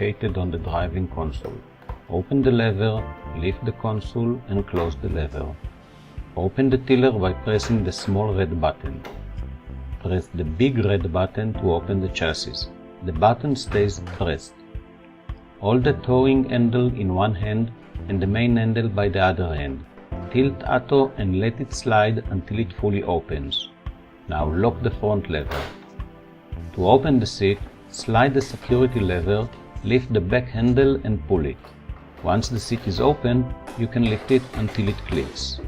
located on the driving console. Open the lever, lift the console and close the lever. Open the tiller by pressing the small red button. Press the big red button to open the chassis. The button stays pressed. Hold the towing handle in one hand and the main handle by the other hand. Tilt ATTO and let it slide until it fully opens. Now lock the front lever. To open the seat, slide the security lever, lift the back handle and pull it. Once the seat is open, you can lift it until it clicks.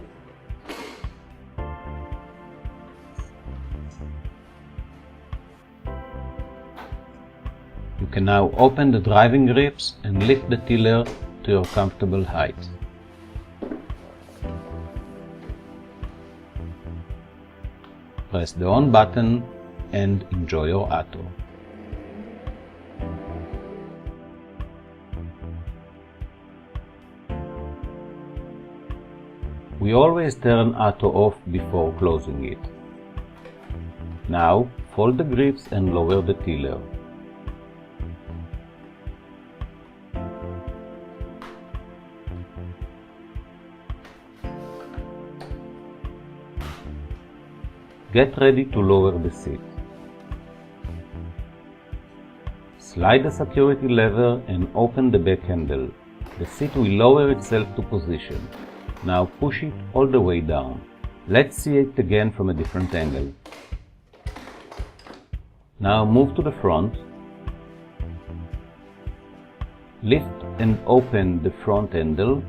You can now open the driving grips and lift the tiller to your comfortable height. Press the on button and enjoy your ATTO. We always turn ATTO off before closing it. Now fold the grips and lower the tiller. Get ready to lower the seat. Slide the security lever and open the back handle. The seat will lower itself to position. Now push it all the way down. Let's see it again from a different angle. Now move to the front. Lift and open the front handle,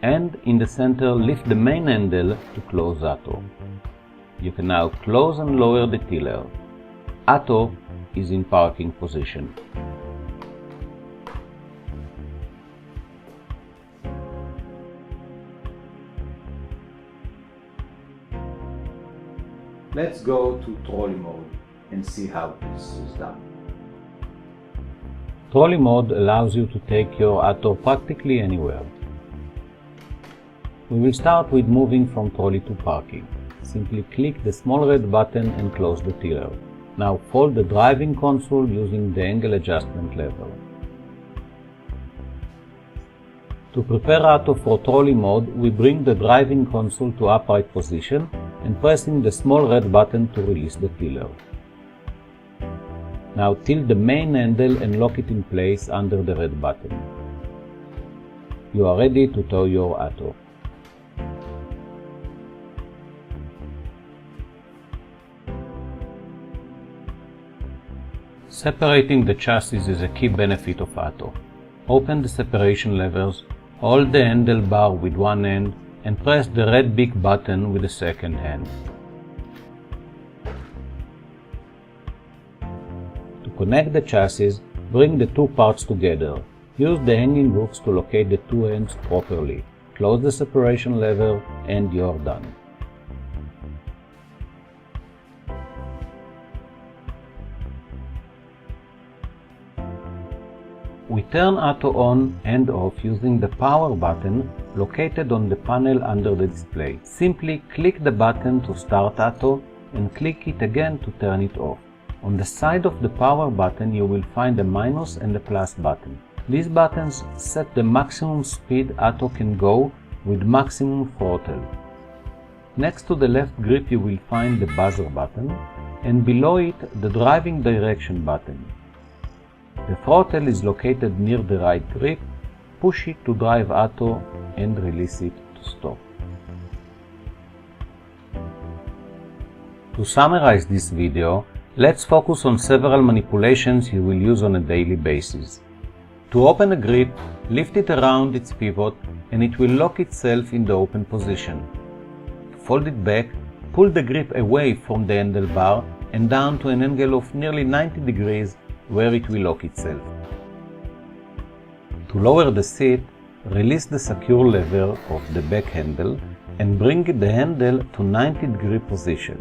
and in the center lift the main handle to close ATTO. You can now close and lower the tiller. ATTO is in parking position. Let's go to Trolley Mode and see how this is done. Trolley Mode allows you to take your ATTO practically anywhere. We will start with moving from trolley to parking. Simply click the small red button and close the tiller. Now fold the driving console using the angle adjustment lever. To prepare ATTO for Trolley Mode, we bring the driving console to upright position and pressing the small red button to release the tiller. Now tilt the main handle and lock it in place under the red button. You are ready to tow your ATTO. Separating the chassis is a key benefit of ATTO. Open the separation levers, hold the handlebar with one hand and press the red big button with the second hand. To connect the chassis, bring the two parts together. Use the hanging hooks to locate the two ends properly. Close the separation lever and you're done. We turn ATTO on and off using the power button located on the panel under the display. Simply click the button to start ATTO and click it again to turn it off. On the side of the power button you will find a minus and a plus button. These buttons set the maximum speed ATTO can go with maximum throttle. Next to the left grip you will find the buzzer button and below it the driving direction button. The throttle is located near the right grip. Push it to drive ATTO and release it to stop. To summarize this video, let's focus on several manipulations you will use on a daily basis. To open a grip, lift it around its pivot and it will lock itself in the open position. To fold it back, pull the grip away from the handlebar and down to an angle of nearly 90 degrees where it will lock itself. To lower the seat, release the secure lever of the back handle and bring the handle to 90-degree position.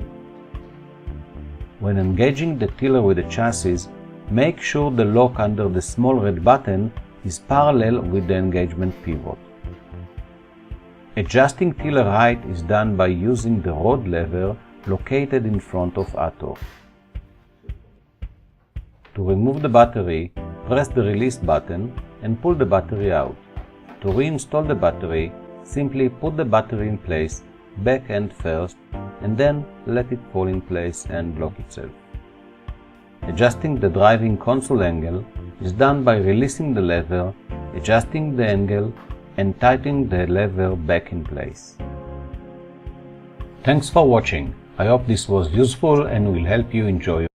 When engaging the tiller with the chassis, make sure the lock under the small red button is parallel with the engagement pivot. Adjusting tiller height is done by using the rod lever located in front of ATTO. To remove the battery, press the release button and pull the battery out. To reinstall the battery, simply put the battery in place, back end first, and then let it fall in place and lock itself. Adjusting the driving console angle is done by releasing the lever, adjusting the angle, and tightening the lever back in place. Thanks for watching. I hope this was useful and will help you enjoy your